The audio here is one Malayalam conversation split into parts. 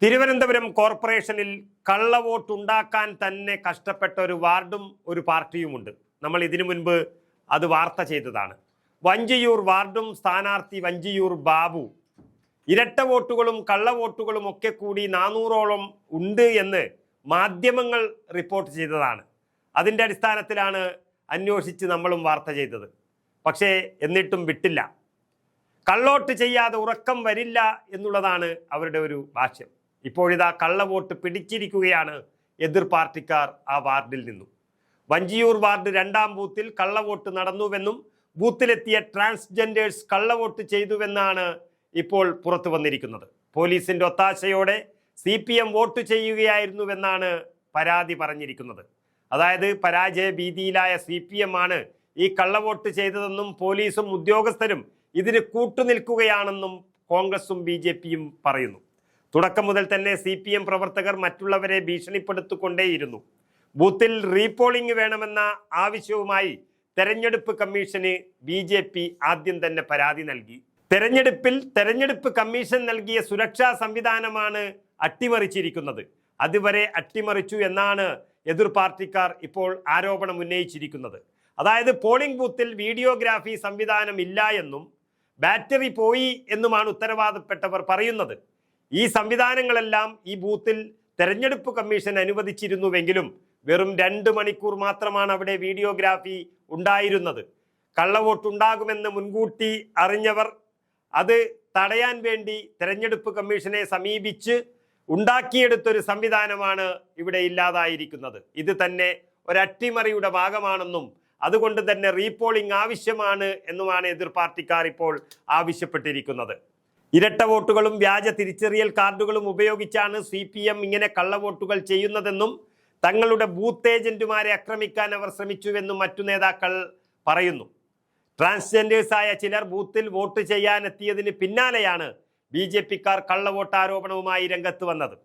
തിരുവനന്തപുരം കോർപ്പറേഷനിൽ കള്ളവോട്ടുണ്ടാക്കാൻ തന്നെ കഷ്ടപ്പെട്ട ഒരു വാർഡും ഒരു പാർട്ടിയുമുണ്ട്. നമ്മൾ ഇതിനു മുൻപ് അത് വാർത്ത ചെയ്തതാണ്. വഞ്ചിയൂർ വാർഡും സ്ഥാനാർത്ഥി വഞ്ചിയൂർ ബാബു ഇരട്ട വോട്ടുകളും കള്ളവോട്ടുകളും ഒക്കെ കൂടി 400ഓളം ഉണ്ട് എന്ന് മാധ്യമങ്ങൾ റിപ്പോർട്ട് ചെയ്തതാണ്. അതിൻ്റെ അടിസ്ഥാനത്തിലാണ് അന്വേഷിച്ച് നമ്മളും വാർത്ത ചെയ്തത്. പക്ഷേ എന്നിട്ടും വിട്ടില്ല. കള്ളവോട്ട് ചെയ്യാതെ ഉറക്കം വരില്ല എന്നുള്ളതാണ് അവരുടെ ഒരു ഭാഷ്യം. ഇപ്പോഴിതാ കള്ളവോട്ട് പിടിച്ചിരിക്കുകയാണ് എതിർ പാർട്ടിക്കാർ ആ വാർഡിൽ നിന്നും. വഞ്ചിയൂർ വാർഡ് 2-ാം ബൂത്തിൽ കള്ളവോട്ട് നടന്നുവെന്നും ബൂത്തിലെത്തിയ ട്രാൻസ്ജെൻഡേഴ്സ് കള്ളവോട്ട് ചെയ്തുവെന്നാണ് ഇപ്പോൾ പുറത്തു വന്നിരിക്കുന്നത്. പോലീസിന്റെ ഒത്താശയോടെ CPM വോട്ട് ചെയ്യുകയായിരുന്നുവെന്നാണ് പരാതി പറഞ്ഞിരിക്കുന്നത്. അതായത് പരാജയ ഭീതിയിലായ CPM ആണ് ഈ കള്ളവോട്ട് ചെയ്തതെന്നും പോലീസും ഉദ്യോഗസ്ഥരും ഇതിന് കൂട്ടുനിൽക്കുകയാണെന്നും കോൺഗ്രസും BJPയും പറയുന്നു. തുടക്കം മുതൽ തന്നെ CPM പ്രവർത്തകർ മറ്റുള്ളവരെ ഭീഷണിപ്പെടുത്തിക്കൊണ്ടേയിരുന്നു. ബൂത്തിൽ റീപോളിംഗ് വേണമെന്ന ആവശ്യവുമായി തെരഞ്ഞെടുപ്പ് കമ്മീഷന് BJP ആദ്യം തന്നെ പരാതി നൽകി. തെരഞ്ഞെടുപ്പ് കമ്മീഷൻ നൽകിയ സുരക്ഷാ സംവിധാനമാണ് അട്ടിമറിച്ചിരിക്കുന്നത്. അതുവരെ അട്ടിമറിച്ചു എന്നാണ് എതിർ പാർട്ടിക്കാർ ഇപ്പോൾ ആരോപണം ഉന്നയിച്ചിരിക്കുന്നത്. അതായത് പോളിംഗ് ബൂത്തിൽ വീഡിയോഗ്രാഫി സംവിധാനം ഇല്ല എന്നും ബാറ്ററി പോയി എന്നുമാണ് ഉത്തരവാദപ്പെട്ടവർ പറയുന്നത്. ഈ സംവിധാനങ്ങളെല്ലാം ഈ ബൂത്തിൽ തെരഞ്ഞെടുപ്പ് കമ്മീഷൻ അനുവദിച്ചിരുന്നുവെങ്കിലും വെറും 2 മണിക്കൂർ മാത്രമാണ് അവിടെ വീഡിയോഗ്രാഫി ഉണ്ടായിരുന്നത്. കള്ളവോട്ടുണ്ടാകുമെന്ന് മുൻകൂട്ടി അറിഞ്ഞവർ അത് തടയാൻ വേണ്ടി തെരഞ്ഞെടുപ്പ് കമ്മീഷനെ സമീപിച്ച് ഉണ്ടാക്കിയെടുത്തൊരു സംവിധാനമാണ് ഇവിടെ ഇല്ലാതായിരിക്കുന്നത്. ഇത് തന്നെ ഒരു അട്ടിമറിയുടെ ഭാഗമാണെന്നും അതുകൊണ്ട് തന്നെ റീപോളിംഗ് ആവശ്യമാണ് എന്നുമാണ് എതിർ പാർട്ടിക്കാർ ഇപ്പോൾ ആവശ്യപ്പെട്ടിരിക്കുന്നത്. ഇരട്ട വോട്ടുകളും വ്യാജ തിരിച്ചറിയൽ കാർഡുകളും ഉപയോഗിച്ചാണ് CPM ഇങ്ങനെ കള്ളവോട്ടുകൾ ചെയ്യുന്നതെന്നും തങ്ങളുടെ ബൂത്ത് ഏജന്റുമാരെ ആക്രമിക്കാൻ അവർ ശ്രമിച്ചുവെന്നും മറ്റു നേതാക്കൾ പറയുന്നു. ട്രാൻസ്ജെൻഡേഴ്സായ ചിലർ ബൂത്തിൽ വോട്ട് ചെയ്യാനെത്തിയതിന് പിന്നാലെയാണ് BJPക്കാർ കള്ളവോട്ട് ആരോപണവുമായി രംഗത്ത് വന്നത്.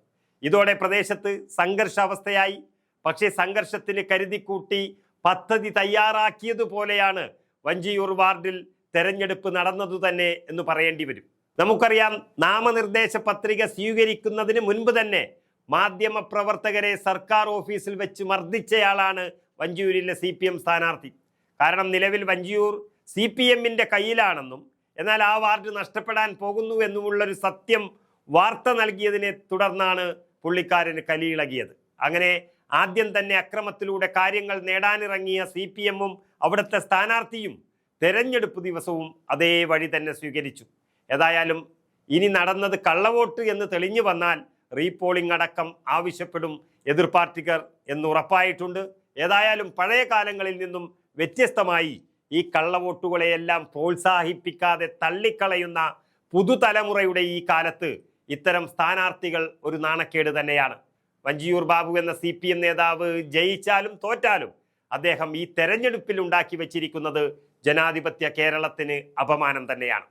ഇതോടെ പ്രദേശത്ത് സംഘർഷാവസ്ഥയായി. പക്ഷേ സംഘർഷത്തിന് കരുതിക്കൂട്ടി പദ്ധതി തയ്യാറാക്കിയതുപോലെയാണ് വഞ്ചിയൂർ വാർഡിൽ തെരഞ്ഞെടുപ്പ് നടന്നതു തന്നെ എന്ന് പറയേണ്ടി വരും. നമുക്കറിയാം, നാമനിർദ്ദേശ പത്രിക സ്വീകരിക്കുന്നതിന് മുൻപ് തന്നെ മാധ്യമ പ്രവർത്തകരെ സർക്കാർ ഓഫീസിൽ വെച്ച് മർദ്ദിച്ചയാളാണ് വഞ്ചിയൂരിലെ CPM സ്ഥാനാർത്ഥി. കാരണം നിലവിൽ വഞ്ചിയൂർ CPMന്റെ കയ്യിലാണെന്നും എന്നാൽ ആ വാർഡ് നഷ്ടപ്പെടാൻ പോകുന്നു എന്നുമുള്ളൊരു സത്യം വാർത്ത നൽകിയതിനെ തുടർന്നാണ് പുള്ളിക്കാരന് കലിയിളകിയത്. അങ്ങനെ ആദ്യം തന്നെ അക്രമത്തിലൂടെ കാര്യങ്ങൾ നേടാനിറങ്ങിയ CPMും അവിടുത്തെ സ്ഥാനാർത്ഥിയും തെരഞ്ഞെടുപ്പ് ദിവസവും അതേ വഴി തന്നെ സ്വീകരിച്ചു. ഏതായാലും ഇനി നടന്നത് കള്ളവോട്ട് എന്ന് തെളിഞ്ഞു വന്നാൽ റീപോളിംഗ് അടക്കം ആവശ്യപ്പെടും എതിർ പാർട്ടിക്കാർ എന്ന് ഉറപ്പായിട്ടുണ്ട്. ഏതായാലും പഴയ കാലങ്ങളിൽ നിന്നും വ്യത്യസ്തമായി ഈ കള്ളവോട്ടുകളെയെല്ലാം പ്രോത്സാഹിപ്പിക്കാതെ തള്ളിക്കളയുന്ന പുതുതലമുറയുടെ ഈ കാലത്ത് ഇത്തരം സ്ഥാനാർത്ഥികൾ ഒരു നാണക്കേട് തന്നെയാണ്. വഞ്ചിയൂർ ബാബു എന്ന CPM നേതാവ് ജയിച്ചാലും തോറ്റാലും അദ്ദേഹം ഈ തെരഞ്ഞെടുപ്പിൽ ഉണ്ടാക്കി വച്ചിരിക്കുന്നത് ജനാധിപത്യ കേരളത്തിന് അപമാനം തന്നെയാണ്.